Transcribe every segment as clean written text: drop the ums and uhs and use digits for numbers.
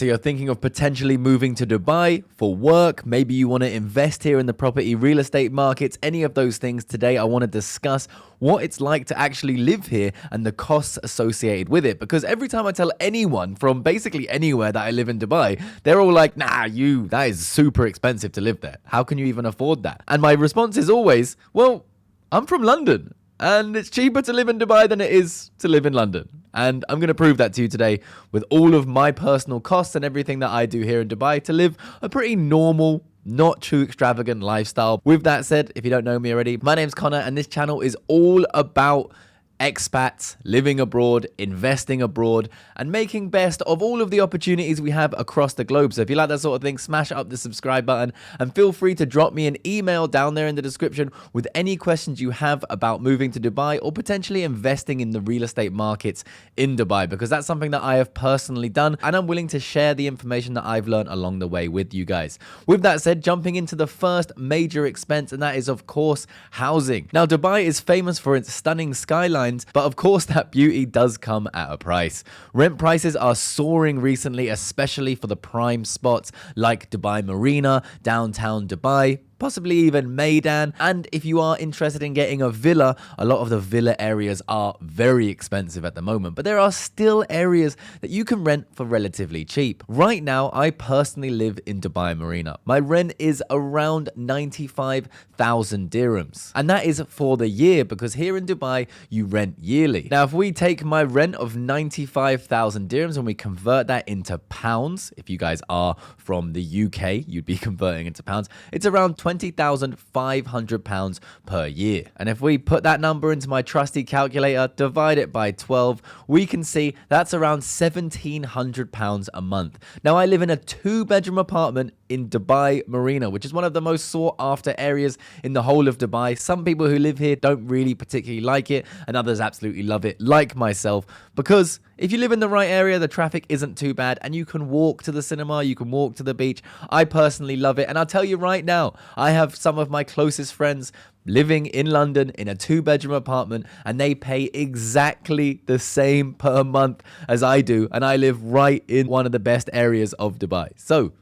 So you're thinking of potentially moving to Dubai for work. Maybe you want to invest here in the property real estate markets, any of those things. Today, I want to discuss what it's like to actually live here and the costs associated with it. Because every time I tell anyone from basically anywhere that I live in Dubai, they're all like, nah, that is super expensive to live there. How can you even afford that? And my response is always, well, I'm from London. And it's cheaper to live in Dubai than it is to live in London. And I'm going to prove that to you today with all of my personal costs and everything that I do here in Dubai to live a pretty normal, not too extravagant lifestyle. With that said, if you don't know me already, my name's Connor and this channel is all about expats, living abroad, investing abroad, and making best of all of the opportunities we have across the globe. So if you like that sort of thing, smash up the subscribe button and feel free to drop me an email down there in the description with any questions you have about moving to Dubai or potentially investing in the real estate markets in Dubai, because that's something that I have personally done and I'm willing to share the information that I've learned along the way with you guys. With that said, jumping into the first major expense, and that is of course housing. Now Dubai is famous for its stunning skyline, but of course that beauty does come at a price. Rent prices are soaring recently, especially for the prime spots like Dubai Marina, downtown Dubai, possibly even Maidan. And if you are interested in getting a villa, a lot of the villa areas are very expensive at the moment, but there are still areas that you can rent for relatively cheap. Right now, I personally live in Dubai Marina. My rent is around 95,000 dirhams. And that is for the year, because here in Dubai, you rent yearly. Now, if we take my rent of 95,000 dirhams and we convert that into pounds, if you guys are from the UK, you'd be converting into pounds, it's around £20,500 per year. And if we put that number into my trusty calculator, divide it by 12, we can see that's around £1,700 a month. Now, I live in a 2-bedroom apartment in Dubai Marina, which is one of the most sought after areas in the whole of Dubai. Some people who live here don't really particularly like it, and others absolutely love it, like myself, because if you live in the right area, the traffic isn't too bad and you can walk to the cinema, you can walk to the beach. I personally love it. And I'll tell you right now, I have some of my closest friends living in London in a 2-bedroom apartment and they pay exactly the same per month as I do. And I live right in one of the best areas of Dubai. So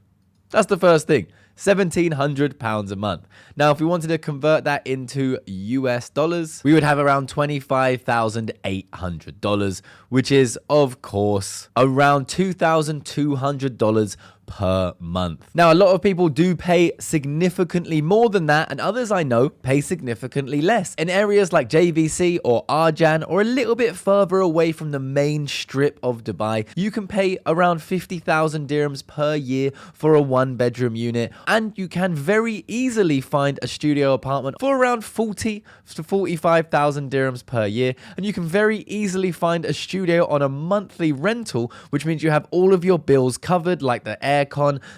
that's the first thing. £1,700 a month. Now, if we wanted to convert that into US dollars, we would have around $25,800, which is, of course, around $2,200 per month. Now, a lot of people do pay significantly more than that, and others I know pay significantly less. In areas like JVC or Arjan, or a little bit further away from the main strip of Dubai, you can pay around 50,000 dirhams per year for a 1-bedroom unit, and you can very easily find a studio apartment for around 40 to 45,000 dirhams per year, and you can very easily find a studio on a monthly rental, which means you have all of your bills covered, like the aircon,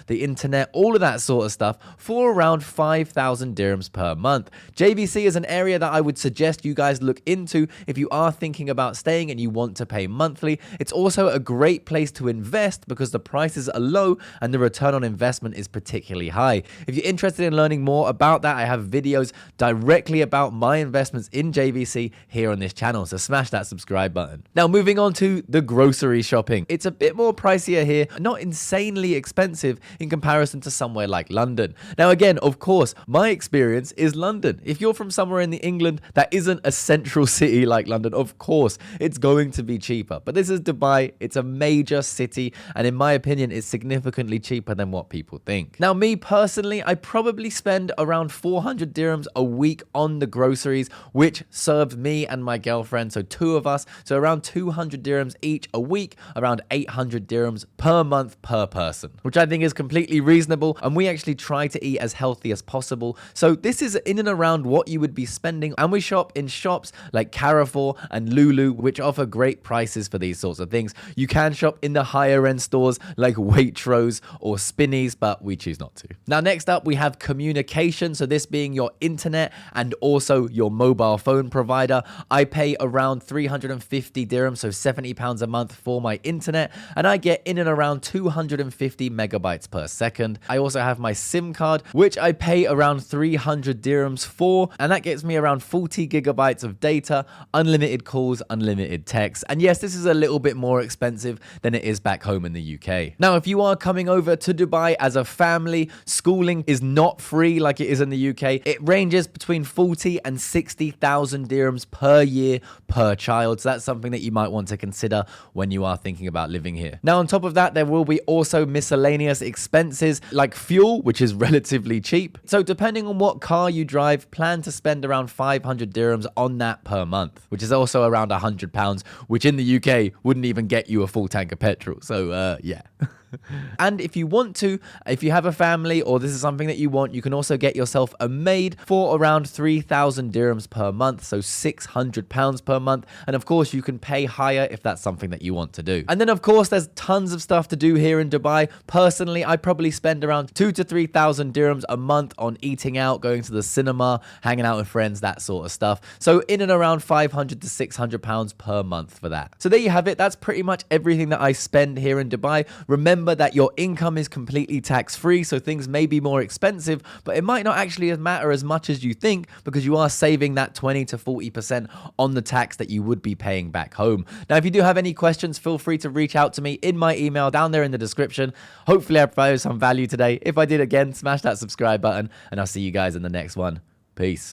the internet, all of that sort of stuff, for around 5,000 dirhams per month. JVC is an area that I would suggest you guys look into if you are thinking about staying and you want to pay monthly. It's also a great place to invest because the prices are low and the return on investment is particularly high. If you're interested in learning more about that, I have videos directly about my investments in JVC here on this channel, so smash that subscribe button. Now, moving on to the grocery shopping. It's a bit more pricier here, not insanely expensive in comparison to somewhere like London. Now, again, of course, my experience is London. If you're from somewhere in England that isn't a central city like London, of course, it's going to be cheaper. But this is Dubai. It's a major city, and in my opinion, it's significantly cheaper than what people think. Now, me personally, I probably spend around 400 dirhams a week on the groceries, which serves me and my girlfriend, so 2 of us, so around 200 dirhams each a week, around 800 dirhams per month per person, which I think is completely reasonable, and we actually try to eat as healthy as possible. So this is in and around what you would be spending, and we shop in shops like Carrefour and Lulu, which offer great prices for these sorts of things. You can shop in the higher end stores like Waitrose or Spinneys, but we choose not to. Now, next up, we have communication. So this being your internet and also your mobile phone provider. I pay around 350 dirhams, so £70 a month for my internet, and I get in and around 250 megabytes per second. I also have my SIM card, which I pay around 300 dirhams for, and that gets me around 40 gigabytes of data, unlimited calls, unlimited texts. And yes, this is a little bit more expensive than it is back home in the UK. Now, if you are coming over to Dubai as a family, schooling is not free like it is in the UK. It ranges between 40 and 60,000 dirhams per year per child. So that's something that you might want to consider when you are thinking about living here. Now, on top of that, there will be also miscellaneous expenses like fuel, which is relatively cheap. So depending on what car you drive, plan to spend around 500 dirhams on that per month, which is also around £100, which in the UK wouldn't even get you a full tank of petrol. So yeah. And if you want to, if you have a family or this is something that you want, you can also get yourself a maid for around 3,000 dirhams per month, so £600 per month. And of course, you can pay higher if that's something that you want to do. And then of course, there's tons of stuff to do here in Dubai. Personally, I probably spend around 2,000 to 3,000 dirhams a month on eating out, going to the cinema, hanging out with friends, that sort of stuff. So in and around 500 to 600 pounds per month for that. So there you have it. That's pretty much everything that I spend here in Dubai. Remember that your income is completely tax-free, so things may be more expensive, but it might not actually matter as much as you think because you are saving that 20 to 40% on the tax that you would be paying back home. Now, if you do have any questions, feel free to reach out to me in my email down there in the description. Hopefully, I provided some value today. If I did, again, smash that subscribe button, and I'll see you guys in the next one. Peace.